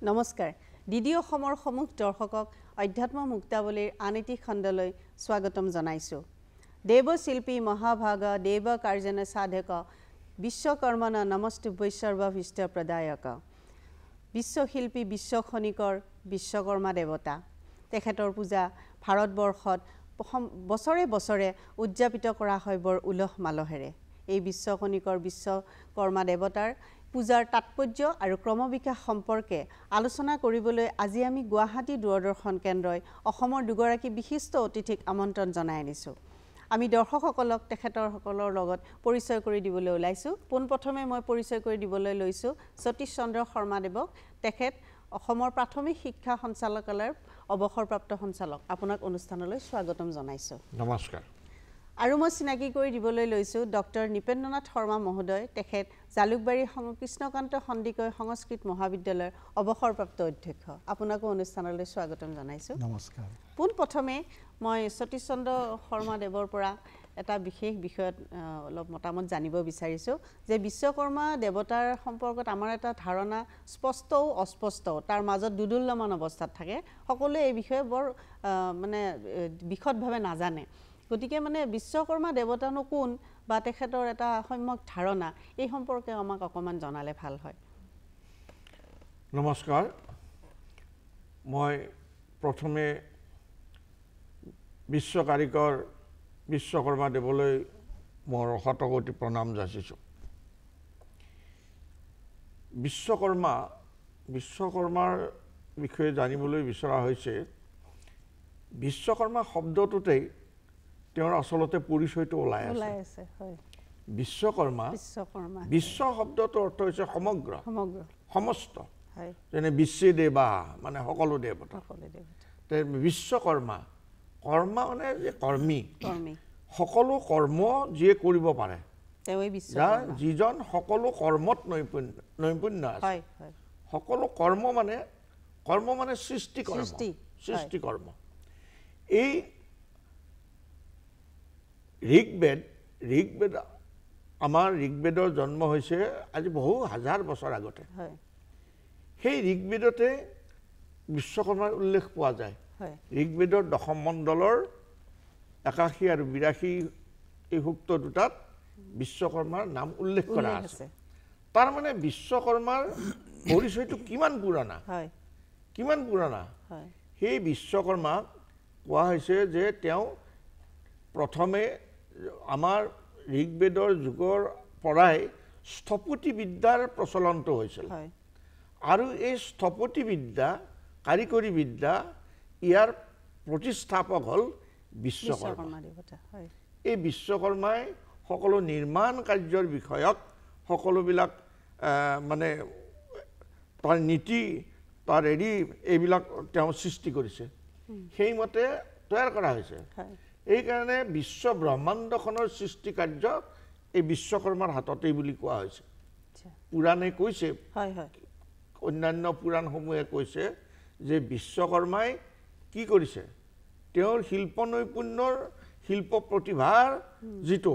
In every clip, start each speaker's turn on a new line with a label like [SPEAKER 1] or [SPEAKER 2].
[SPEAKER 1] নমস্কাৰ ডিডি অসমৰ সমূহ দৰ্শকক অধ্যাত্ম মুক্তাৱলীৰ আন এটি খণ্ডলৈ স্বাগতম জনাইছো দেৱশিল্পী মহাভাগ দেৱ কাৰ্যন সাধক বিশ্বকৰ্মণ নমস্তুভ্যৈ সৰ্বভীষ্ট প্ৰদায়ক বিশ্বশিল্পী বিশ্বখনিকৰ বিশ্বকৰ্মা দেৱতা তেখেতৰ পূজা ভাৰতবৰ্ষত বছৰে বছৰে উদযাপিত কৰা হয় বৰ উলহ মালহেৰে এই বিশ্বখনিকৰ বিশ্বকৰ্মা দেৱতাৰ পূজাৰ তাৎপৰ্য আৰু ক্ৰমবিকাশ সম্পৰ্কে আলোচনা কৰিবলৈ আজি আমি গুৱাহাটী দূৰদৰ্শন কেন্দ্ৰই অসমৰ দুগৰাকী বিশিষ্ট অতিথিক আমন্ত্ৰণ জনাই আনিছো আমি দৰ্শকসকলক তেখেতৰসকলৰ লগত পৰিচয় কৰি দিবলৈ ওলাইছো পোনপ্ৰথমে মই পৰিচয় কৰি দিবলৈ লৈছো সতীশ চন্দ্ৰ শৰ্মাদেৱক তেখেত অসমৰ প্ৰাথমিক শিক্ষা সঞ্চালকালয়ৰ অৱসৰপ্ৰাপ্ত সঞ্চালক আপোনাক অনুষ্ঠানলৈ স্বাগতম জনাইছো
[SPEAKER 2] নমস্কাৰ
[SPEAKER 1] আৰু মই চিনাকি কৰি দিবলৈ লৈছো ডক্টৰ নিপেন্দ্ৰনাথ শৰ্মা মহোদয় তেখেত জালুকবাৰী কৃষ্ণকান্ত সন্দিকৈ সংস্কৃত মহাবিদ্যালয়ৰ অৱসৰপ্ৰাপ্ত অধ্যক্ষ আপোনাকো অনুষ্ঠানলৈ স্বাগতম জনাইছো
[SPEAKER 3] নমস্কাৰ
[SPEAKER 1] পোনপ্ৰথমে মই সতীশ চন্দ্ৰ শৰ্মা দেৱৰ পৰা এটা বিশেষ বিষয়ত অলপ মতামত জানিব বিচাৰিছো যে বিশ্বকৰ্মা দেৱতাৰ সম্পৰ্কত আমাৰ এটা ধাৰণা স্পষ্টও অস্পষ্টও তাৰ মাজত দুদুল্যমান অৱস্থাত থাকে সকলোৱে এই বিষয়ে বৰ মানে বিশদভাৱে নাজানে গতিকে মানে বিশ্বকৰ্মা দেৱতানো কোন বা তেখেতৰ এটা সম্যক ধাৰণা এই সম্পৰ্কে আমাক অকমান জনালে ভাল হয়
[SPEAKER 2] নমস্কাৰ মই প্ৰথমে বিশ্ব কাৰিকৰ বিশ্বকৰ্মা দেৱলৈ মোৰ শতকোটি প্ৰণাম যাচিছোঁ বিশ্বকৰ্মাৰ বিষয়ে জানিবলৈ বিচৰা হৈছে বিশ্বকৰ্মা শব্দটোতেই তেওঁৰ আচলতে পৰিচয়টো ওলাই আছে
[SPEAKER 1] হয়
[SPEAKER 2] বিশ্বকৰ্মা বিশ্ব শব্দটোৰ অৰ্থ হৈছে সমগ্ৰ সমস্ত
[SPEAKER 1] হয়
[SPEAKER 2] যেনে বিশ্বে দেৱা মানে সকলো দেৱতা বিশ্বকৰ্মা কৰ্মা মানে যে কৰ্মী সকলো কৰ্ম যিয়ে কৰিব পাৰে যিজন সকলো কৰ্মত নৈপুণ্য আছে সকলো কৰ্ম মানে সৃষ্টি কৰ্ম এই ঋগ্বেদ আমাৰ ঋগ্বেদৰ জন্ম হৈছে আজি বহু হাজাৰ বছৰ আগতে সেই ঋগ্বেদতে বিশ্বকৰ্মাৰ উল্লেখ পোৱা যায় ঋগ্বেদৰ দশম মণ্ডলৰ ৮১ আৰু ৮২ এই সূক্ত দুটাত বিশ্বকৰ্মাৰ নাম উল্লেখ কৰা আছে তাৰ মানে বিশ্বকৰ্মাৰ পৰিচয়টো কিমান পুৰণা সেই বিশ্বকৰ্মাক কোৱা হৈছে যে তেওঁ প্ৰথমে আমাৰ ঋগ্বেদৰ যুগৰ পৰাই স্থপতি বিদ্যাৰ প্ৰচলনটো হৈছিল আৰু এই স্থপতি বিদ্যা কাৰিকৰী বিদ্যা ইয়াৰ প্ৰতিষ্ঠাপক হ'ল বিশ্বকৰ্মা এই বিশ্বকৰ্মাই সকলো নিৰ্মাণ কাৰ্যৰ বিষয়ক সকলোবিলাক মানে তাৰ নীতি তাৰ এইবিলাক তেওঁ সৃষ্টি কৰিছে সেইমতে তৈয়াৰ কৰা হৈছে এইকাৰণে বিশ্ব ব্ৰহ্মাণ্ডখনৰ সৃষ্টি কাৰ্য এই বিশ্বকৰ্মাৰ হাততেই বুলি কোৱা হৈছে পুৰাণে কৈছে অন্যান্য পুৰাণসমূহে কৈছে যে বিশ্বকৰ্মাই কি কৰিছে তেওঁৰ শিল্প নৈপুণ্যৰ শিল্প প্ৰতিভাৰ যিটো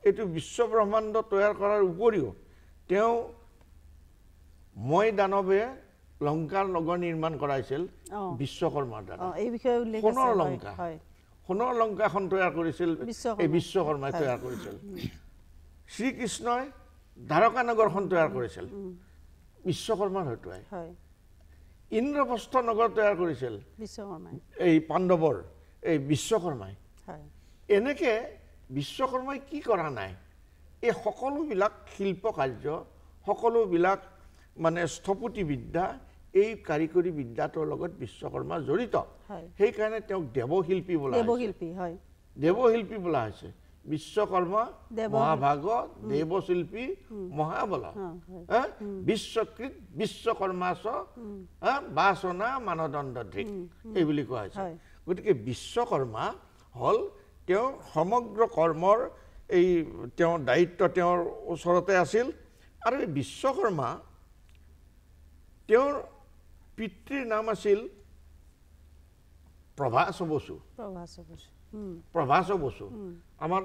[SPEAKER 2] এইটো বিশ্ব ব্ৰহ্মাণ্ড তৈয়াৰ কৰাৰ উপৰিও তেওঁ মই দানৱে লংকাৰ নগৰ নিৰ্মাণ কৰাইছিল বিশ্বকৰ্মাৰ দ্বাৰা সোণৰ লংকাখন তৈয়াৰ কৰিছিল এই বিশ্বকৰ্মাই তৈয়াৰ কৰিছিল শ্ৰীকৃষ্ণই দ্বাৰকা নগৰখন তৈয়াৰ কৰিছিল বিশ্বকৰ্মাৰ হতুৱাই ইন্দ্ৰপ্ৰস্থ নগৰ তৈয়াৰ কৰিছিল এই পাণ্ডৱৰ এই বিশ্বকৰ্মাই এনেকে বিশ্বকৰ্মাই কি কৰা নাই এই সকলোবিলাক শিল্প কাৰ্য সকলোবিলাক মানে স্থপতি বিদ্যা এই কাৰিকৰী বিদ্যাটোৰ লগত বিশ্বকৰ্মা জড়িত সেইকাৰণে তেওঁক দেৱশিল্পী বোলা হৈছে বিশ্বকৰ্মা মহাভাগ দেৱশিল্পী মহাবল বিশ্বকৃত বিশ্বকৰ্মাচ বাসনা মানদণ্ড ধৃক এই বুলি কোৱা হৈছে গতিকে বিশ্বকৰ্মা হ'ল তেওঁৰ সমগ্ৰ কৰ্মৰ এই তেওঁৰ দায়িত্ব তেওঁৰ ওচৰতে আছিল আৰু এই বিশ্বকৰ্মা তেওঁৰ পিতৃৰ নাম আছিল প্ৰভাস বসু আমাৰ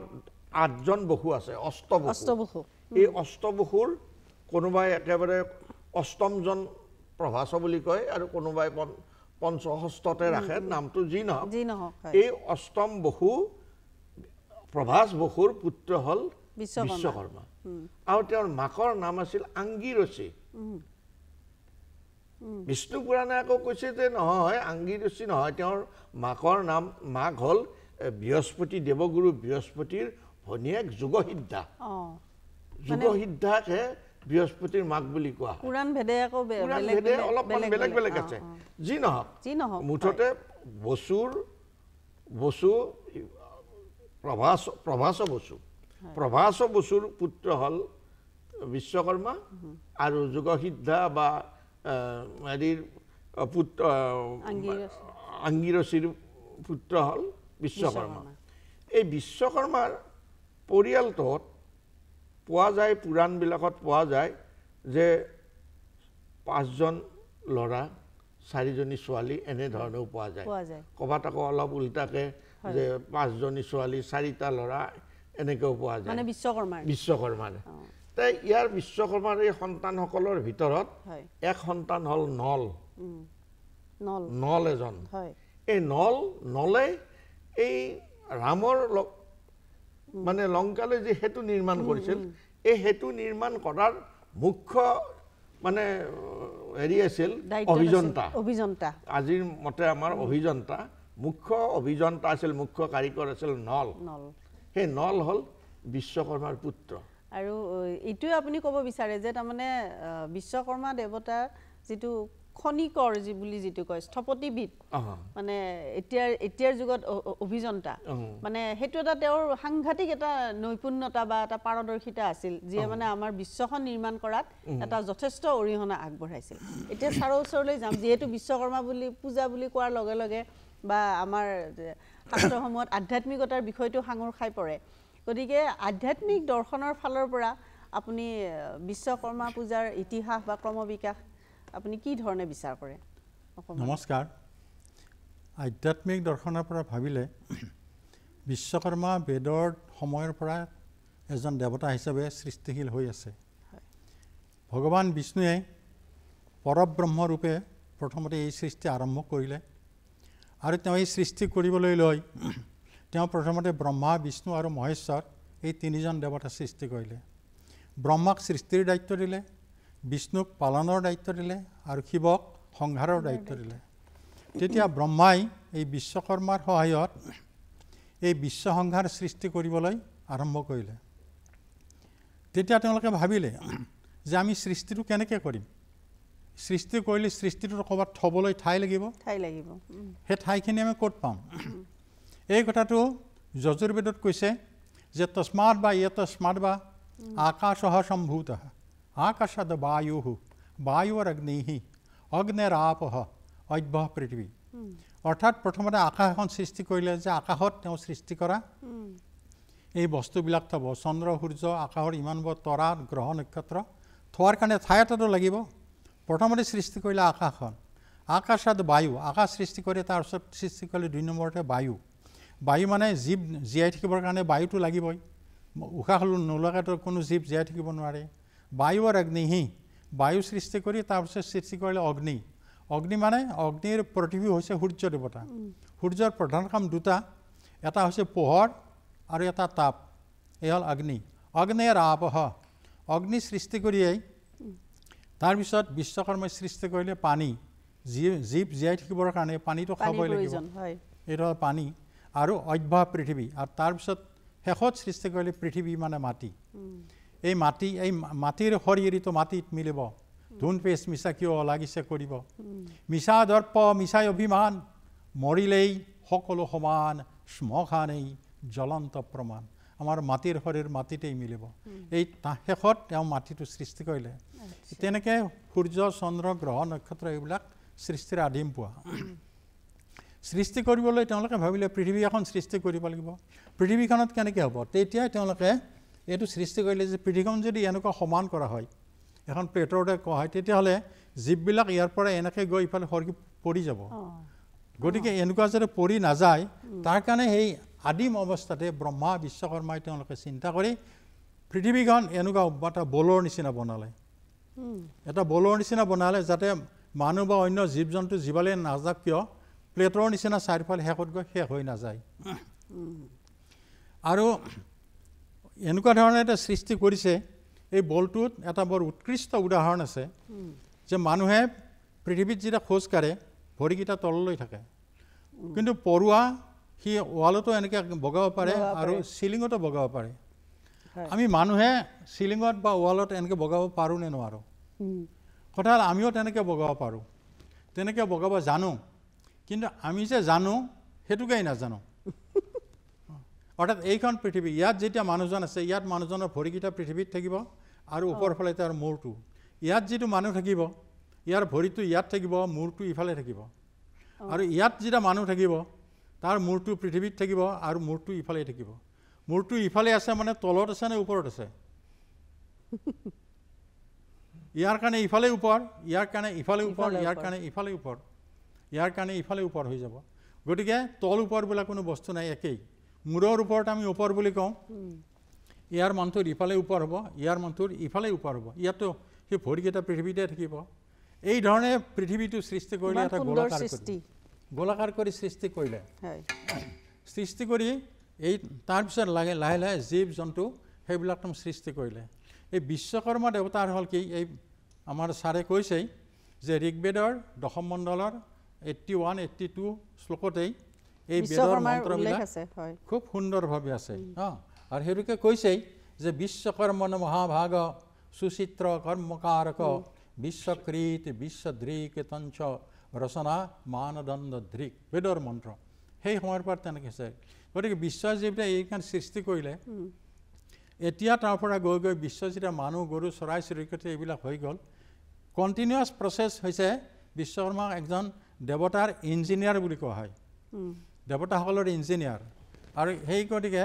[SPEAKER 2] ৮জন বসু আছে অষ্টবসু এই অষ্টবসুৰ কোনোবাই একেবাৰে অষ্টমজন প্ৰভাস বুলি কয় আৰু কোনোবাই পঞ্চহস্ততে ৰাখে নামটো যি নহওক এই অষ্টম বসু প্ৰভাস বসুৰ পুত্ৰ হ'ল বিশ্বকৰ্মা আৰু তেওঁৰ মাকৰ নাম আছিল আংগিৰচী বিষ্ণু পুৰাণে আকৌ কৈছে যে নহয় আংগিৰচী নহয় তেওঁৰ মাকৰ নাম মাক হ'ল বৃহস্পতি দেৱগুৰু বৃহস্পতিৰ ভনীয়েক যোগসিদ্ধা যোগসিদ্ধাকহে বৃহস্পতিৰ মাক বুলি কোৱা হয়
[SPEAKER 1] পুৰাণ ভেদে আকৌ
[SPEAKER 2] অলপমান বেলেগ বেলেগ আছে যি নহওক মুঠতে বসু প্ৰভাস বসুৰ পুত্ৰ হ'ল বিশ্বকৰ্মা আৰু যোগসিদ্ধা বা হেৰিৰ পুত্ৰ আংগিৰচীৰ পুত্ৰ হ'ল বিশ্বকৰ্মা এই বিশ্বকৰ্মাৰ পৰিয়ালটোত পোৱা যায় পুৰাণবিলাকত পোৱা যায় যে 5জন ল'ৰা 4জনী ছোৱালী এনেধৰণেও পোৱা যায় ক'ৰবাত আকৌ অলপ উল্টাকে যে 5জনী ছোৱালী 4টা ল'ৰা এনেকৈও পোৱা যায়
[SPEAKER 1] মানে
[SPEAKER 2] বিশ্বকৰ্মাৰ তাই ইয়াৰ বিশ্বকৰ্মাৰ এই সন্তানসকলৰ ভিতৰত এক সন্তান হ'ল নল এজন এই নলে এই ৰামৰ মানে লংকালৈ যে সেতু নিৰ্মাণ কৰিছিল এই সেতু নিৰ্মাণ কৰাৰ মুখ্য মানে হেৰি আছিল অভিযন্তা আজিৰ মতে আমাৰ অভিযন্তা মুখ্য অভিযন্তা আছিল মুখ্য কাৰিকৰ আছিল নল সেই নল হ'ল বিশ্বকৰ্মাৰ পুত্ৰ
[SPEAKER 1] আৰু এইটোৱে আপুনি ক'ব বিচাৰে যে তাৰমানে বিশ্বকৰ্মা দেৱতা যিটো খনিকৰ বুলি যিটো কয় স্থপতিবিদ মানে এতিয়াৰ যুগত অভিযন্তা মানে সেইটো এটা তেওঁৰ সাংঘাতিক এটা নৈপুণ্যতা বা এটা পাৰদৰ্শিতা আছিল যিয়ে মানে আমাৰ বিশ্বখন নিৰ্মাণ কৰাত এটা যথেষ্ট অৰিহণা আগবঢ়াইছিল এতিয়া ছাৰৰ ওচৰলৈ যাম যিহেতু বিশ্বকৰ্মা বুলি পূজা বুলি কোৱাৰ লগে লগে বা আমাৰ শাস্ত্ৰসমূহত আধ্যাত্মিকতাৰ বিষয়টো সাঙুৰ খাই পৰে গতিকে আধ্যাত্মিক দৰ্শনৰ ফালৰ পৰা আপুনি বিশ্বকৰ্মা পূজাৰ ইতিহাস বা ক্ৰমবিকাশ আপুনি কি ধৰণে বিচাৰ কৰে
[SPEAKER 3] নমস্কাৰ আধ্যাত্মিক দৰ্শনৰ পৰা ভাবিলে বিশ্বকৰ্মা বেদৰ সময়ৰ পৰা এজন দেৱতা হিচাপে সৃষ্টিশীল হৈ আছে ভগৱান বিষ্ণুৱে পৰব্ৰহ্ম ৰূপে প্ৰথমতে এই সৃষ্টি আৰম্ভ কৰিলে আৰু তেওঁ এই সৃষ্টি কৰিবলৈ লৈ তেওঁ প্ৰথমতে ব্ৰহ্মা বিষ্ণু আৰু মহেশ্বৰ এই 3জন দেৱতা সৃষ্টি কৰিলে ব্ৰহ্মাক সৃষ্টিৰ দায়িত্ব দিলে বিষ্ণুক পালনৰ দায়িত্ব দিলে আৰু শিৱক সংহাৰৰ দায়িত্ব দিলে তেতিয়া ব্ৰহ্মাই এই বিশ্বকৰ্মাৰ সহায়ত এই বিশ্ব সংহাৰ সৃষ্টি কৰিবলৈ আৰম্ভ কৰিলে তেতিয়া তেওঁলোকে ভাবিলে যে আমি সৃষ্টিটো কেনেকৈ কৰিম সৃষ্টি কৰিলে সৃষ্টিটো ক'ৰবাত থ'বলৈ ঠাই লাগিব সেই ঠাইখিনি আমি ক'ত পাম এই কথাটো যজুৰ্বেদত কৈছে যে তস্মাৎ বা তস্মাৎ বা আকাশः সম্ভূতः আকাশাদ বায়ুৰগ্নিঃ অগ্নিৰাপঃ অদ্ভঃ পৃথিৱী অৰ্থাৎ প্ৰথমতে আকাশ এখন সৃষ্টি কৰিলে যে আকাশত তেওঁ সৃষ্টি কৰা এই বস্তুবিলাক থ'ব চন্দ্ৰ সূৰ্য আকাশৰ ইমানবোৰ তৰা গ্ৰহ নক্ষত্ৰ থোৱাৰ কাৰণে ঠাই এটাতো লাগিব প্ৰথমতে সৃষ্টি কৰিলে আকাশখন আকাশাদ বায়ু আকাশ সৃষ্টি কৰি তাৰপিছত সৃষ্টি কৰিলে 2 নম্বৰতে বায়ু মানে জীৱ জীয়াই থাকিবৰ কাৰণে বায়ুটো লাগিবই উশাহ নোলোৱাকৈ কোনো জীৱ জীয়াই থাকিব নোৱাৰে বায়ুৰ অগ্নিঃ বায়ু সৃষ্টি কৰি তাৰপিছত সৃষ্টি কৰিলে অগ্নি মানে অগ্নিৰ প্ৰতিভূ হৈছে সূৰ্য দেৱতা সূৰ্যৰ প্ৰধান কাম দুটা এটা হৈছে পোহৰ আৰু এটা তাপ এই হ'ল অগ্নিৰ আপহ অগ্নি সৃষ্টি কৰিয়েই তাৰপিছত বিশ্বকৰ্মাই সৃষ্টি কৰিলে পানী জীৱ জীয়াই থাকিবৰ কাৰণে পানীটো খাবই লাগিব এইটো হ'ল পানী আৰু অদ্ভঃ পৃথিৱী আৰু তাৰপিছত শেষত সৃষ্টি কৰিলে পৃথিৱী মানে মাটি এই মাটিৰ শৰীৰটো মাটিত মিলিব ধুন পেচ মিছা কিয় লাগিছে কৰিব মিছা দৰ্প মিছাই অভিমান মৰিলেই সকলো সমান শ্মশানেই জ্বলন্ত প্ৰমাণ আমাৰ মাটিৰ শৰীৰ মাটিতেই মিলিব এই শেষত তেওঁ মাটিটো সৃষ্টি কৰিলে তেনেকৈ সূৰ্য চন্দ্ৰ গ্ৰহ নক্ষত্ৰ এইবিলাক সৃষ্টিৰ আদিম পোৱা সৃষ্টি কৰিবলৈ তেওঁলোকে ভাবিলে পৃথিৱী এখন সৃষ্টি কৰিব লাগিব পৃথিৱীখনত কেনেকৈ হ'ব তেতিয়াই তেওঁলোকে এইটো সৃষ্টি কৰিলে যে পৃথিৱীখন যদি এনেকুৱা সমান কৰা হয় এখন প্লেটৰতে কোৱা হয় তেতিয়াহ'লে জীৱবিলাক ইয়াৰ পৰা এনেকৈ গৈ ইফালে সৰকি পৰি যাব গতিকে এনেকুৱা যাতে পৰি নাযায় তাৰ কাৰণে সেই আদিম অৱস্থাতে ব্ৰহ্মা বিশ্বকৰ্মাই তেওঁলোকে চিন্তা কৰি পৃথিৱীখন এনেকুৱা এটা বলৰ নিচিনা বনালে যাতে মানুহ বা অন্য জীৱ জন্তু জীৱালে নাযাওক কিয় প্লেটৰ নিচিনা চাৰিওফালে শেষত গৈ শেষ হৈ নাযায় আৰু এনেকুৱা ধৰণে এটা সৃষ্টি কৰিছে এই বলটোত এটা বৰ উৎকৃষ্ট উদাহৰণ আছে যে মানুহে পৃথিৱীত যেতিয়া খোজ কাঢ়ে ভৰিকেইটা তললৈ থাকে কিন্তু পৰুৱা সি ৱালতো এনেকৈ বগাব পাৰে আৰু চিলিঙতো বগাব পাৰে আমি মানুহে চিলিঙত বা ৱালত এনেকৈ বগাব পাৰোঁ নে নোৱাৰোঁ কথা হ'ল আমিও তেনেকৈ বগাব পাৰোঁ তেনেকৈ বগাব জানো কিন্তু আমি যে জানো সেইটোকেই নাজানো অৰ্থাৎ এইখন পৃথিৱী ইয়াত যেতিয়া মানুহজন আছে ইয়াত মানুহজনৰ ভৰিকেইটা পৃথিৱীত থাকিব আৰু ওপৰ ফালে তাৰ মূৰটো ইয়াত যিটো মানুহ থাকিব ইয়াৰ ভৰিটো ইয়াত থাকিব মূৰটো ইফালে থাকিব আৰু ইয়াত যেতিয়া মানুহ থাকিব তাৰ মূৰটো পৃথিৱীত থাকিব আৰু মূৰটো ইফালে থাকিব মূৰটো ইফালে আছে মানে তলত আছে নে ওপৰত আছে ইয়াৰ কাৰণে ইফালে ওপৰ ইয়াৰ কাৰণে ইফালে ওপৰ ইয়াৰ কাৰণে ইফালে ওপৰ ইয়াৰ কাৰণে ইফালে ওপৰ হৈ যাব গতিকে তল ওপৰ বোলা কোনো বস্তু নাই একেই মূৰৰ ওপৰত আমি ওপৰ বুলি কওঁ ইয়াৰ মানুহটোৰ ইফালে ওপৰ হ'ব ইয়াৰ মানুহটোৰ ইফালে ওপৰ হ'ব ইয়াতো সেই ভৰিকেইটা পৃথিৱীতে থাকিব এই ধৰণে পৃথিৱীটো সৃষ্টি কৰিলে এটা গোলাকাৰ কৰি সৃষ্টি কৰিলে সৃষ্টি কৰি এই তাৰপিছত লাহে লাহে জীৱ জন্তু সেইবিলাক সৃষ্টি কৰিলে এই বিশ্বকৰ্মা দেৱতাৰ হ'ল কি এই আমাৰ ছাৰে কৈছেই যে ঋগবেদৰ দশম মণ্ডলৰ 81, 82 শ্লোকতেই এই বেদৰ মন্ত্ৰবিলাক খুব সুন্দৰভাৱে আছে আৰু সেইটোকে কৈছেই যে বিশ্বকৰ্মণ মহাভাগ সুচিত্ৰ কৰ্মকাৰক বিশ্বকৃত বিশ্বদৃক তঞ্চ ৰচনা মানদণ্ড দৃক বেদৰ মন্ত্ৰ সেই সময়ৰ পৰা তেনেকৈ আছে গতিকে বিশ্বই যেতিয়া এইখন সৃষ্টি কৰিলে এতিয়া তাৰ পৰা গৈ গৈ বিশ্ব যেতিয়া মানুহ গৰু চৰাই চিৰিকটি এইবিলাক হৈ গ'ল কণ্টিনিউৱাছ প্ৰচেছ হৈছে বিশ্বকৰ্মাক একজন দেৱতাৰ ইঞ্জিনিয়াৰ বুলি কোৱা হয় দেৱতাসকলৰ ইঞ্জিনিয়াৰ আৰু সেই গতিকে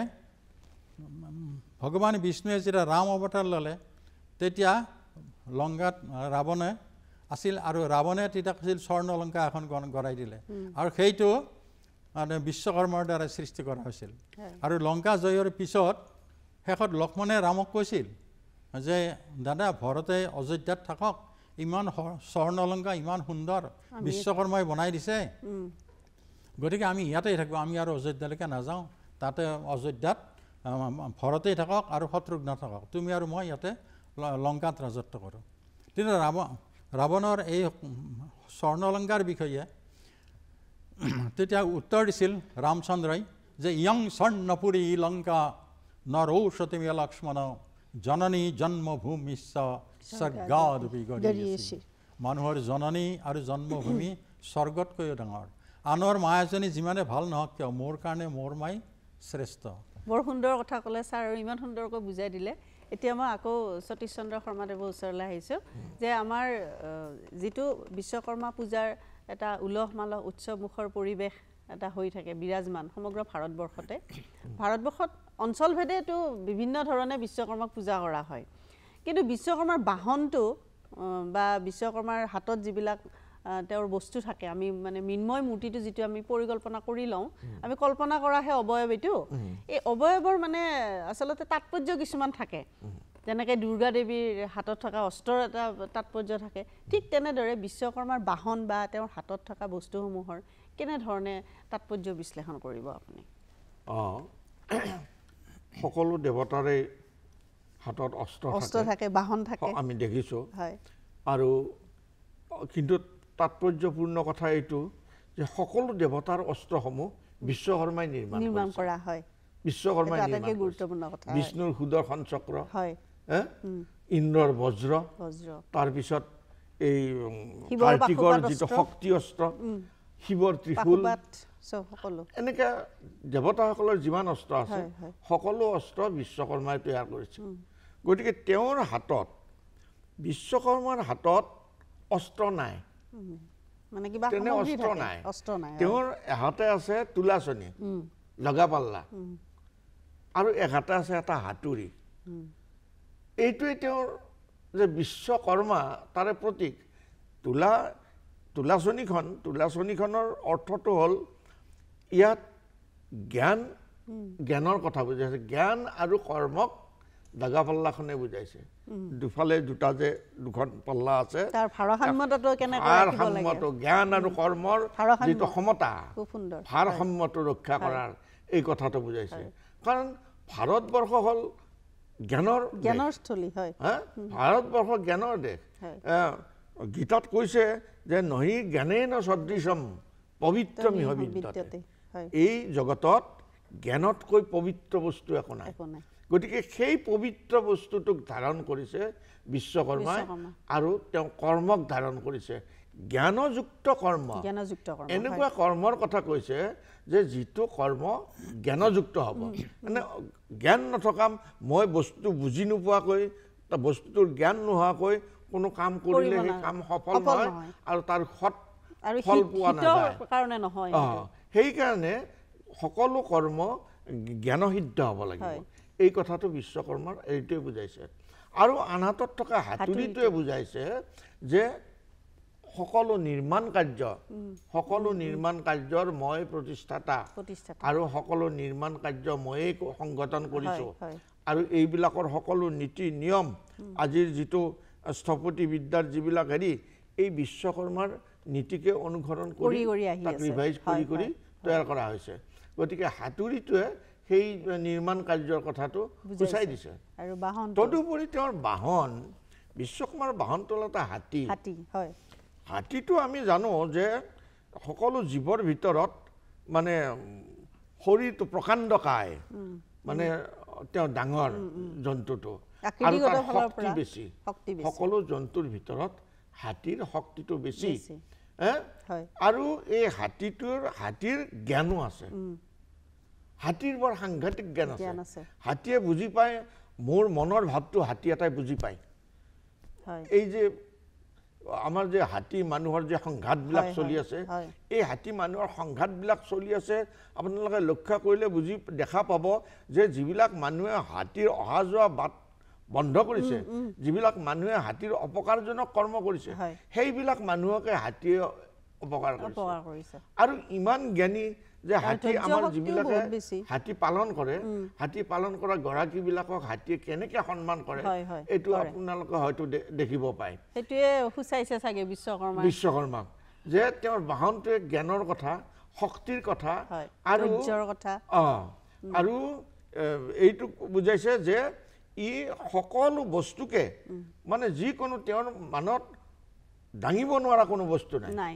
[SPEAKER 3] ভগৱান বিষ্ণুৱে যেতিয়া ৰাম অৱতাৰ ল'লে তেতিয়া লংকাত ৰাৱণে আছিল আৰু ৰাৱণে তেতিয়া কৈছিল স্বৰ্ণ লংকা এখন গঢ়াই দিলে আৰু সেইটো মানে বিশ্বকৰ্মাৰ দ্বাৰা সৃষ্টি কৰা হৈছিল আৰু লংকা জয়ৰ পিছত শেষত লক্ষ্মণে ৰামক কৈছিল যে দাদা ভৰতে অযোধ্যাত থাকক ইমান স্বৰ্ণলংকা ইমান সুন্দৰ বিশ্বকৰ্মাই বনাই দিছে গতিকে আমি ইয়াতেই থাকোঁ আমি আৰু অযোধ্যালৈকে নাযাওঁ তাতে অযোধ্যাত ভৰতেই থাকক আৰু শত্ৰুঘ্ন থাকক তুমি আৰু মই ইয়াতে লংকাত ৰাজত্ব কৰোঁ তেতিয়া ৰাৱণৰ এই স্বৰ্ণলংকাৰ বিষয়ে তেতিয়া উত্তৰ দিছিল ৰামচন্দ্ৰই যে ইয়ং স্বৰ্ণপুৰী লংকা নৰৌষতিমে লক্ষ্মণ জননী জন্মভূমিশ্চ স্বৰ্গাদপি গৰীয়সী মানুহৰ জননী আৰু জন্মভূমি স্বৰ্গতকৈও ডাঙৰ আনৰ মা এজনী যিমানে ভাল নহওক কিয় মোৰ কাৰণে মোৰ মাই শ্ৰেষ্ঠ
[SPEAKER 1] বৰ সুন্দৰ কথা ক'লে ছাৰ আৰু ইমান সুন্দৰকৈ বুজাই দিলে এতিয়া মই আকৌ সতীশ চন্দ্ৰ শৰ্মাদেৱৰ ওচৰলৈ আহিছোঁ যে আমাৰ যিটো বিশ্বকৰ্মা পূজাৰ এটা উলহ মালহ উৎসৱমুখৰ পৰিৱেশ এটা হৈ থাকে বিৰাজমান সমগ্ৰ ভাৰতবৰ্ষত অঞ্চলভেদেতো বিভিন্ন ধৰণে বিশ্বকৰ্মাক পূজা কৰা হয় কিন্তু বিশ্বকৰ্মাৰ বাহনটো বা বিশ্বকৰ্মাৰ হাতত যিবিলাক তেওঁৰ বস্তু থাকে আমি মানে মৃন্ময় মূৰ্তিটো যিটো আমি পৰিকল্পনা কৰি লওঁ আমি কল্পনা কৰাহে অৱয়ব এইটো এই অৱয়বৰ মানে আচলতে তাৎপৰ্য কিছুমান থাকে যেনেকৈ দুৰ্গা দেৱীৰ হাতত থকা অস্ত্ৰৰ এটা তাৎপৰ্য থাকে ঠিক তেনেদৰে বিশ্বকৰ্মাৰ বাহন বা তেওঁৰ হাতত থকা বস্তুসমূহৰ কেনেধৰণে তাৎপৰ্য বিশ্লেষণ কৰিব আপুনি
[SPEAKER 2] সকলো দেৱতাৰে হাতত অস্ত্ৰ থাকে
[SPEAKER 1] বাহন থাকে
[SPEAKER 2] আমি দেখিছোঁ আৰু কিন্তু তাৎপৰ্যপূৰ্ণ কথা এইটো যে সকলো দেৱতাৰ অস্ত্ৰসমূহ বিশ্বকৰ্মাই নিৰ্মাণ
[SPEAKER 1] কৰা হয়
[SPEAKER 2] বিশ্বকৰ্মাই
[SPEAKER 1] গুৰুত্বপূৰ্ণ কথা
[SPEAKER 2] বিষ্ণুৰ সুদৰ্শন চক্ৰ ইন্দ্ৰৰ বজ্ৰ তাৰপিছত এই কাৰ্তিকৰ যিটো শক্তি অস্ত্ৰ শিৱৰ ত্ৰিশূল এনেকৈ দেৱতাসকলৰ যিমান অস্ত্ৰ আছে সকলো অস্ত্ৰ বিশ্বকৰ্মাই তৈয়াৰ কৰিছে গতিকে তেওঁৰ হাতত বিশ্বকৰ্মাৰ হাতত অস্ত্ৰ নাই তেনে অস্ত্ৰ নাই তেওঁৰ এহাতে আছে তুলাচনী লগাপাল্লা আৰু এহাতে আছে এটা হাতুৰি এইটোৱে তেওঁৰ যে বিশ্বকৰ্মা তাৰে প্ৰতীক তুলাচনীখনৰ অৰ্থটো হ'ল ইয়াত জ্ঞানৰ কথা বুজাইছে জ্ঞান আৰু কৰ্মক দাগা পাল্লাখনে বুজাইছে দুফালে দুটা যে দুখন পাল্লা আছে
[SPEAKER 1] তাৰ ভাৰসাম্যতাটো কেনেকৈ ৰাখিব লাগে
[SPEAKER 2] ভাৰসাম্যটো জ্ঞান আৰু কৰ্মৰ যিটো সমতা
[SPEAKER 1] খুব সুন্দৰ
[SPEAKER 2] ভাৰসাম্যটো ৰক্ষা কৰাৰ এই কথাটো বুজাইছে কাৰণ ভাৰতবৰ্ষ হ'ল জ্ঞানৰ
[SPEAKER 1] স্থলী হয়
[SPEAKER 2] ভাৰতবৰ্ষ জ্ঞানৰ দেশ গীতাত কৈছে যে নহি জ্ঞানেন সদৃশম পবিত্ৰমিহ বিদ্যতে এই জগতত জ্ঞানতকৈ পবিত্ৰ বস্তু একো নাই গতিকে সেই পবিত্ৰ বস্তুটোক ধাৰণ কৰিছে বিশ্বকৰ্মাই আৰু তেওঁ কৰ্মক ধাৰণ কৰিছে জ্ঞানযুক্ত কৰ্ম এনেকুৱা কৰ্মৰ কথা কৈছে যে যিটো কৰ্ম জ্ঞানযুক্ত হ'ব মানে জ্ঞান নথকা মই বস্তু বুজি নোপোৱাকৈ বস্তুটোৰ জ্ঞান নোহোৱাকৈ কোনো কাম কৰিলে সেই কাম সফল নহয় আৰু তাৰ ফল পোৱা নাযায় সেইকাৰণে সকলো কৰ্ম জ্ঞানসিদ্ধ হ'ব লাগিব এই কথাটো বিশ্বকৰ্মাৰ এইটোৱে বুজাইছে আৰু আনহাতত থকা হাতুৰিটোৱে বুজাইছে যে সকলো নিৰ্মাণ কাৰ্যৰ মই প্ৰতিষ্ঠাতা আৰু সকলো নিৰ্মাণ কাৰ্য ময়েই সংগঠন কৰিছোঁ আৰু এইবিলাকৰ সকলো নীতি নিয়ম আজিৰ যিটো স্থপতিবিদ্যাৰ যিবিলাক এই বিশ্বকৰ্মাৰ নীতিকে অনুসৰণ কৰি তাক ৰিভাইজ কৰি তৈয়াৰ কৰা হৈছে গতিকে হাতুৰিটোৱে সেই নিৰ্মাণ কাৰ্যৰ কথাটো বুজাই দিছে তদুপৰি তেওঁৰ বাহন বিশ্বকৰ্মাৰ বাহনটো হ'ল এটা হাতীটো আমি জানো যে সকলো জীৱৰ ভিতৰত মানে শৰীৰটো প্ৰকাণ্ডকায় মানে তেওঁ ডাঙৰ জন্তুটো আৰু তাৰ শক্তি বেছি সকলো জন্তুৰ ভিতৰত হাতীৰ শক্তিটো বেছি আৰু এই হাতীৰ জ্ঞানো আছে হাতীৰ বৰ সাংঘাতিক জ্ঞান আছে হাতীয়ে বুজি পায় মোৰ মনৰ ভাৱটো হাতী এটাই বুজি পায় এই যে আমাৰ যে হাতী মানুহৰ যে সংঘাতবিলাক চলি আছে এই হাতী মানুহৰ সংঘাতবিলাক চলি আছে আপোনালোকে লক্ষ্য কৰিলে দেখা পাব যে যিবিলাক মানুহে হাতীৰ অহা যোৱা বাট বন্ধ কৰিছে যিবিলাক মানুহে হাতীৰ অপকাৰজনক কৰ্ম কৰিছে সেইবিলাক মানুহকে হাতীয়ে অপকাৰ কৰিছে আৰু ইমান জ্ঞানী যে হাতী আমাৰ যিবিলাকে হাতী পালন কৰে হাতী পালন কৰা গৰাকীবিলাকক হাতীয়ে কেনেকৈ সন্মান কৰে এইটো আপোনালোকে হয়তো দেখিব পায়
[SPEAKER 1] সেইটোৱে সূচাইছে চাগে
[SPEAKER 2] বিশ্বকৰ্মাক যে তেওঁৰ বাহনটোৱে জ্ঞানৰ কথা শক্তিৰ কথা আৰু এইটো বুজাইছে যে ই সকলো বস্তুকে মানে যিকোনো তেওঁৰ মানত দাঙিব নোৱাৰা কোনো বস্তু নাই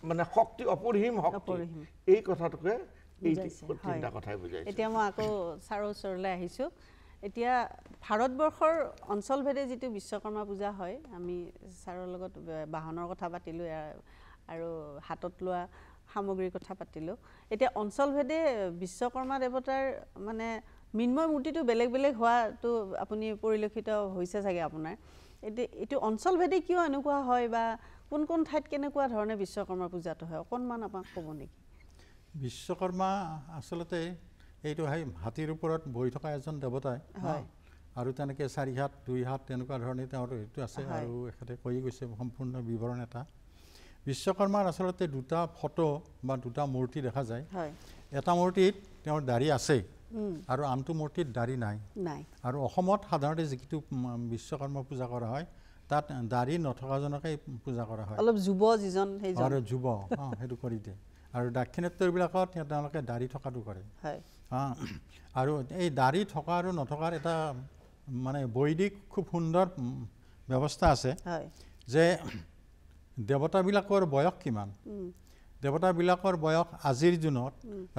[SPEAKER 2] মানে শক্তি অপৰিসীম শক্তি এই কথাটোকে তিনিটা কথাই বুজাইছে
[SPEAKER 1] এতিয়া মই আকৌ ছাৰৰ ওচৰলৈ আহিছোঁ এতিয়া ভাৰতবৰ্ষৰ অঞ্চলভেদে যিটো বিশ্বকৰ্মা পূজা হয় আমি ছাৰৰ লগত বাহনৰ কথা পাতিলোঁ আৰু হাতত লোৱা সামগ্ৰীৰ কথা পাতিলোঁ এতিয়া অঞ্চলভেদে বিশ্বকৰ্মা দেৱতাৰ মানে মৃন্ময় মূৰ্তিটো বেলেগ বেলেগ হোৱাটো আপুনি পৰিলক্ষিত হৈছে চাগে আপোনাৰ এইটো অঞ্চলভেদে কিয় এনেকুৱা হয় বা কোন কোন ঠাইত কেনেকুৱা ধৰণে বিশ্বকৰ্মা পূজাটো হয় অকণমান আপোনাক ক'ব নেকি
[SPEAKER 3] বিশ্বকৰ্মা আচলতে এইটো হাতীৰ ওপৰত বহি থকা এজন দেৱতাই আৰু তেনেকৈ 4 হাত 2 হাত তেনেকুৱা ধৰণে তেওঁৰ এইটো আছে আৰু এখেতে কৈ গৈছে সম্পূৰ্ণ বিৱৰণ এটা বিশ্বকৰ্মাৰ আচলতে দুটা ফটো বা দুটা মূৰ্তি দেখা যায় এটা মূৰ্তিত তেওঁৰ দাড়ি আছে আৰু আনটো মূৰ্তিত দাড়ি নাই আৰু অসমত সাধাৰণতে যিটো বিশ্বকৰ্মা পূজা কৰা হয় তাত দাড়ি নথকাজনকে পূজা কৰা হয়
[SPEAKER 1] অলপ যুৱ যিজন
[SPEAKER 3] আৰু যুৱ সেইটো কৰি দিয়ে আৰু দাক্ষিণাত্যৰবিলাকত তেওঁলোকে দাড়ি থকাটো কৰে আৰু এই দাড়ি থকা আৰু নথকাৰ এটা মানে বৈদিক খুব সুন্দৰ ব্যৱস্থা আছে যে দেৱতাবিলাকৰ বয়স কিমান দেৱতাবিলাকৰ বয়স আজিৰ দিনত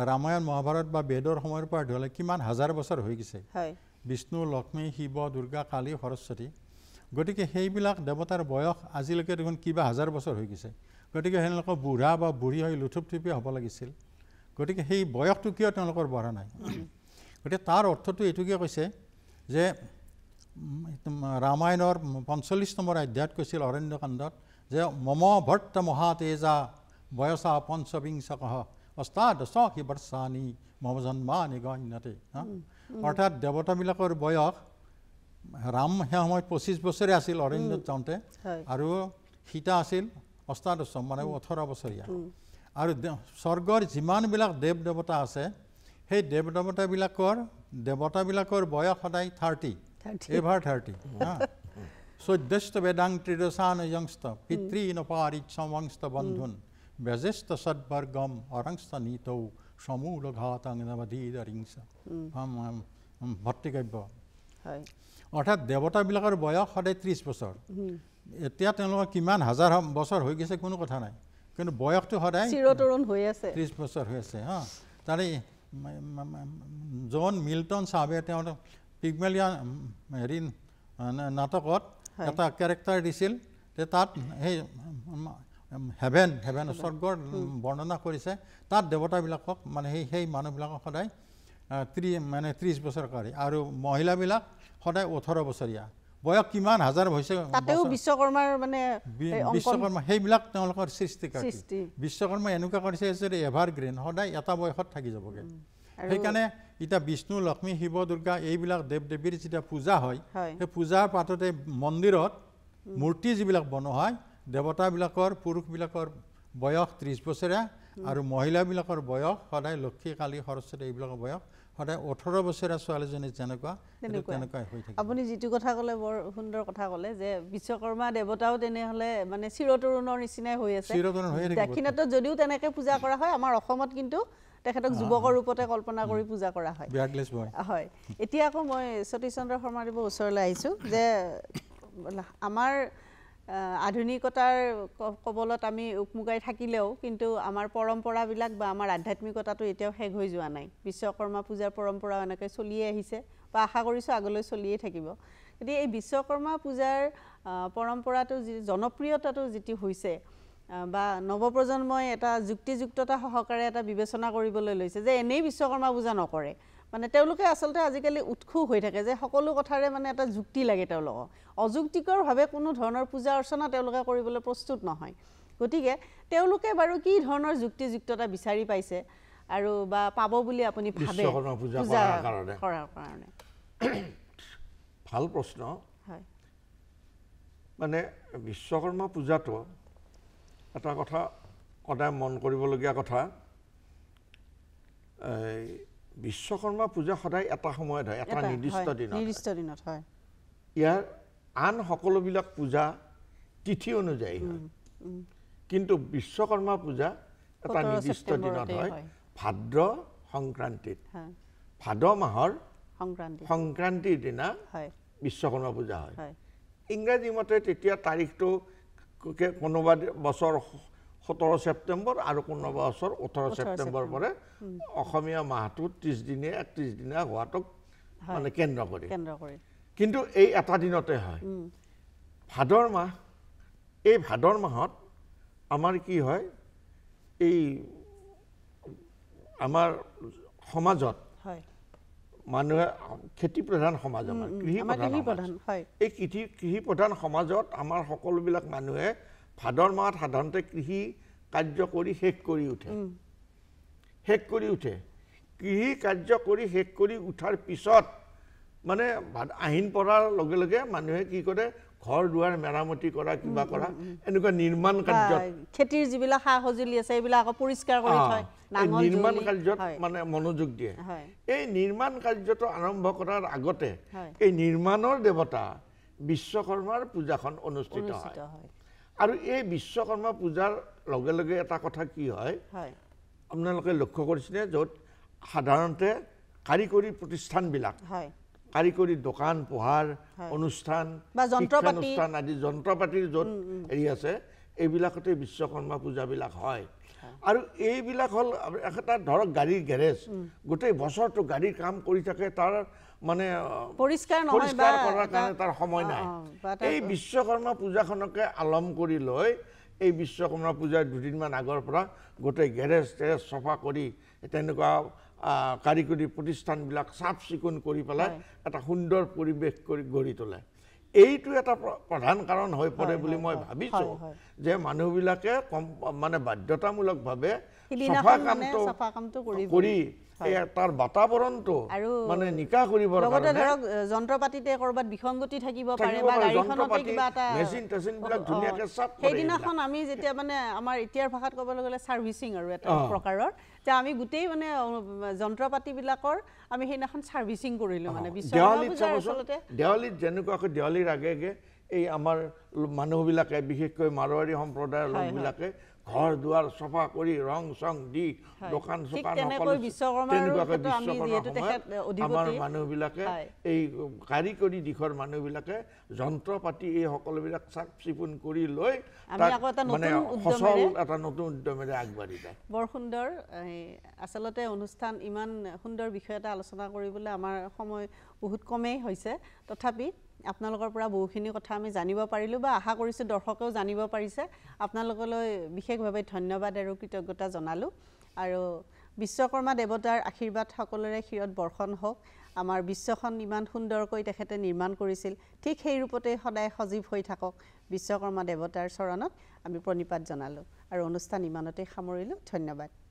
[SPEAKER 3] ৰামায়ণ মহাভাৰত বা বেদৰ সময়ৰ পৰা ধৰিলে কিমান হাজাৰ বছৰ হৈ গৈছে বিষ্ণু লক্ষ্মী শিৱ দুৰ্গা কালী সৰস্বতী গতিকে সেইবিলাক দেৱতাৰ বয়স আজিলৈকে দেখোন কিবা হাজাৰ বছৰ হৈ গৈছে গতিকে তেওঁলোকৰ বুঢ়া বা বুঢ়ী হৈ লুথুপথুপীয়া হ'ব লাগিছিল গতিকে সেই বয়সটো কিয় তেওঁলোকৰ বঢ়া নাই গতিকে তাৰ অৰ্থটো এইটোকে কৈছে যে ৰামায়ণৰ 45 নম্বৰ অধ্যায়ত কৈছিল অৰণ্যকাণ্ডত যে মম ভট্ট মহাতেজা বয়সা পঞ্চবিংশকঃ অষ্টাদশ হি বৰ্ষাণি মম জন্মানি গণ্যতে অৰ্থাৎ দেৱতাবিলাকৰ বয়স ৰাম সেই সময়ত 25 বছৰে আছিল অৰণ্যত যাওঁতে আৰু সীতা আছিল অষ্টাদশ মানে 18 বছৰীয়া আৰু স্বৰ্গৰ যিমানবিলাক দেৱ দেৱতা আছে সেই দেৱ দেৱতাবিলাকৰ দেৱতাবিলাকৰ বয়স সদায় 30 এভাৰ 30 চৈধ্যস্ত বেদাং ত্ৰিদশান যংস্ত পিতৃ নপাৰিত সমংস্ত বন্ধুন বেজেস্ত সদ্বৰ্গম অৰংস্ত নীতৌ সমূল ঘাতাং নবধীদৰিংস ভট্টিকাব্য অৰ্থাৎ দেৱতাবিলাকৰ বয়স সদায় 30 বছৰ এতিয়া তেওঁলোকৰ কিমান হাজাৰ বছৰ হৈ গৈছে কোনো কথা নাই কিন্তু বয়সটো সদায়
[SPEAKER 1] চিৰতৰুণ হৈ আছে
[SPEAKER 3] 30 বছৰ হৈ আছে তাৰে জন মিল্টন চাহাবে তেওঁ পিগমেলিয়ান হেৰি নাটকত এটা কেৰেক্টাৰ দিছিল তাত সেই হেভেন স্বৰ্গৰ বৰ্ণনা কৰিছে তাত দেৱতাবিলাকক মানে সেই মানুহবিলাকক সদায় 30 বছৰ কৰে আৰু মহিলাবিলাক সদায় 18 বছৰীয়া বয়স কিমান হাজাৰ হৈছে
[SPEAKER 1] তাতেও বিশ্বকৰ্মাৰ মানে
[SPEAKER 3] বিশ্বকৰ্মা সেইবিলাক তেওঁলোকৰ সৃষ্টিকাৰী বিশ্বকৰ্মা এনেকুৱা কৰিছে যে এভাৰগ্ৰীণ সদায় এটা বয়সত থাকি যাবগৈ সেইকাৰণে এতিয়া বিষ্ণু লক্ষ্মী শিৱ দুৰ্গা এইবিলাক দেৱ দেৱীৰ যেতিয়া পূজা হয় সেই পূজাৰ পাততে মন্দিৰত মূৰ্তি যিবিলাক বনোৱা হয় দেৱতাবিলাকৰ পুৰুষবিলাকৰ বয়স 30 বছৰীয়া আৰু মহিলাবিলাকৰ বয়স সদায় লক্ষ্মী কালী সৰস্বতী এইবিলাকৰ বয়স সদায় 18 বছৰীয়া ছোৱালীজনী যেনেকুৱা তেনেকুৱাই হৈ থাকে
[SPEAKER 1] আপুনি যিটো কথা ক'লে বৰ সুন্দৰ কথা ক'লে যে বিশ্বকৰ্মা দেৱতাও তেনেহ'লে মানে চিৰতৰুণৰ নিচিনাই হৈ আছে দক্ষিণাতত যদিও তেনেকৈ পূজা কৰা হয় আমাৰ অসমত কিন্তু তেখেতক যুৱকৰ ৰূপতে কল্পনা কৰি পূজা কৰা হয় হয় এতিয়া আকৌ মই সতীশ চন্দ্ৰ শৰ্মাদেৱৰ ওচৰলৈ আহিছোঁ যে আমাৰ আধুনিকতাৰ কবলত আমি উকমুকাই থাকিলেও কিন্তু আমাৰ পৰম্পৰাবিলাক বা আমাৰ আধ্যাত্মিকতাটো এতিয়াও শেষ হৈ যোৱা নাই বিশ্বকৰ্মা পূজাৰ পৰম্পৰা এনেকৈ চলিয়ে আহিছে বা আশা কৰিছোঁ আগলৈ চলিয়ে থাকিব গতিকে এই বিশ্বকৰ্মা পূজাৰ পৰম্পৰাটো যি জনপ্ৰিয়তাটো যিটো হৈছে বা নৱপ্ৰজন্মই এটা যুক্তিযুক্ততা সহকাৰে এটা বিবেচনা কৰিবলৈ লৈছে যে এনেই বিশ্বকৰ্মা পূজা নকৰে মানে তেওঁলোকে আচলতে আজিকালি উৎসুক হৈ থাকে যে সকলো কথাৰে মানে এটা যুক্তি লাগে তেওঁলোকক অযুক্তিকৰভাৱে কোনো ধৰণৰ পূজা অৰ্চনা তেওঁলোকে কৰিবলৈ প্ৰস্তুত নহয় গতিকে তেওঁলোকে বাৰু কি ধৰণৰ যুক্তিযুক্ততা বিচাৰি পাইছে আৰু বা পাব বুলি আপুনি ভাবে
[SPEAKER 2] পূজা কৰাৰ কাৰণে ভাল প্ৰশ্ন
[SPEAKER 1] হয়
[SPEAKER 2] মানে বিশ্বকৰ্মা পূজাটো এটা কথা সদায় মন কৰিবলগীয়া কথা বিশ্বকৰ্মা পূজা সদায় এটা সময়ত হয় এটা নিৰ্দিষ্ট দিনত
[SPEAKER 1] হয়
[SPEAKER 2] ইয়াৰ আন সকলোবিলাক পূজা তিথি অনুযায়ী হয় কিন্তু বিশ্বকৰ্মা পূজা এটা নিৰ্দিষ্ট দিনত হয় ভাদ্ৰ সংক্ৰান্তিত ভাদ মাহৰ সংক্ৰান্তিৰ দিনা বিশ্বকৰ্মা পূজা হয় ইংৰাজী মতে তেতিয়া তাৰিখটো কোনোবা বছৰ 17 ছেপ্টেম্বৰ আৰু কোনোবা বছৰ 18 ছেপ্টেম্বৰ পৰে অসমীয়া মাহটো 30 দিনীয়া 31 দিনীয়া হোৱাটোক মানে কেন্দ্ৰ কৰি কিন্তু এই এটা দিনতে হয় ভাদৰ মাহ এই ভাদৰ মাহত আমাৰ কি হয় এই আমাৰ সমাজত মানুহে খেতি প্ৰধান সমাজ আমাৰ কৃষি প্ৰধান এই কৃষি প্ৰধান সমাজত আমাৰ সকলোবিলাক মানুহে ভাদৰ মাহত সাধাৰণতে কৃষি কাৰ্য কৰি শেষ কৰি উঠে কৃষি কাৰ্য কৰি শেষ কৰি উঠাৰ পিছত মানে আহিন পৰাৰ লগে লগে মানুহে কি কৰে ঘৰ দুৱাৰ মেৰামতি কৰা কিবা কৰা এনেকুৱা নিৰ্মাণ কাৰ্যত
[SPEAKER 1] খেতিৰ যিবিলাক সা সঁজুলি আছে এইবিলাক পৰিষ্কাৰ কৰি থয়
[SPEAKER 2] নিৰ্মাণ কাৰ্যত মানে মনোযোগ দিয়ে এই নিৰ্মাণ কাৰ্যটো আৰম্ভ কৰাৰ আগতে এই নিৰ্মাণৰ দেৱতা বিশ্বকৰ্মাৰ পূজাখন অনুষ্ঠিত হয় আৰু এই বিশ্বকৰ্মা পূজাৰ লগে লগে এটা কথা কি হয় আপোনালোকে লক্ষ্য কৰিছেনে য'ত সাধাৰণতে কাৰিকৰী প্ৰতিষ্ঠানবিলাক কাৰিকৰী দোকান পোহাৰ অনুষ্ঠান শিক্ষানুষ্ঠান আদি যন্ত্ৰপাতিৰ য'ত হেৰি আছে এইবিলাকতে বিশ্বকৰ্মা পূজাবিলাক হয় আৰু এইবিলাক হ'ল এটা ধৰক গাড়ীৰ গেৰেজ গোটেই বছৰটো গাড়ীৰ কাম কৰি থাকে তাৰ মানে পৰিষ্কাৰ কৰাৰ কাৰণে তাৰ সময় নাই এই বিশ্বকৰ্মা পূজাখনকে আলম কৰি লৈ এই বিশ্বকৰ্মা পূজাৰ দুদিনমান আগৰ পৰা গোটেই গেৰেজ টেৰেজ চফা কৰি তেনেকুৱা কাৰিকৰী প্ৰতিষ্ঠানবিলাক চাফ চিকুণ কৰি পেলাই এটা সুন্দৰ পৰিৱেশ কৰি গঢ়ি তোলে এইটো এটা প্ৰধান কাৰণ হৈ পৰে বুলি মই ভাবিছোঁ যে মানুহবিলাকে মানে বাধ্যতামূলকভাৱে চাফা কামটো কৰি তাৰ বাতাবৰণটো মানে নিকা কৰিবৰ কাৰণে
[SPEAKER 1] লগতে ধৰক যন্ত্ৰপাতিতে কৰবাত বিসংগতি থাকিব পাৰে বা গাড়ীখনতে কিবা এটা
[SPEAKER 2] মেচিন টেচিনবিলাক ধুনীয়াকৈ চাফ কৰে
[SPEAKER 1] সেইদিনাখন আমি যেতিয়া মানে আমাৰ এতিয়াৰ ভাষাত ক'বলৈ গ'লে ছাৰ্ভিচিং আৰু এটা প্ৰকাৰৰ যে আমি গোটেই মানে যন্ত্ৰপাতিবিলাকৰ আমি সেইদিনাখন ছাৰ্ভিচিং কৰিলোঁ মানে
[SPEAKER 2] দেৱালীত যেনেকুৱাকৈ দেৱালীৰ আগে আগে এই আমাৰ মানুহবিলাকে বিশেষকৈ মাৰোৱাৰী সম্প্ৰদায়ৰ লোকবিলাকে ঘৰ দুৱাৰ চফা কৰি ৰং চং দি দোকান চোকান আমাৰ মানুহবিলাকে এই কাৰিকৰী দিশৰ মানুহবিলাকে যন্ত্ৰপাতি এই সকলোবিলাক চাফ চিকুণ কৰি লৈ মানে সচল এটা নতুন উদ্যমেৰে আগবাঢ়ি যায়
[SPEAKER 1] বৰ সুন্দৰ আচলতে অনুষ্ঠান ইমান সুন্দৰ বিষয় এটা আলোচনা কৰিবলৈ আমাৰ সময় বহুত কমেই হৈছে তথাপি আপোনালোকৰ পৰা বহুখিনি কথা আমি জানিব পাৰিলোঁ বা আশা কৰিছোঁ দৰ্শকেও জানিব পাৰিছে আপোনালোকলৈ বিশেষভাৱে ধন্যবাদ আৰু কৃতজ্ঞতা জনালোঁ আৰু বিশ্বকৰ্মা দেৱতাৰ আশীৰ্বাদ সকলোৰে শিৰত বৰ্ষণ হওক আমাৰ বিশ্বখন ইমান সুন্দৰকৈ তেখেতে নিৰ্মাণ কৰিছিল ঠিক সেই ৰূপতে সদায় সজীৱ হৈ থাকক বিশ্বকৰ্মা দেৱতাৰ চৰণত আমি প্ৰণিপাত জনালোঁ আৰু অনুষ্ঠান ইমানতে সামৰিলোঁ ধন্যবাদ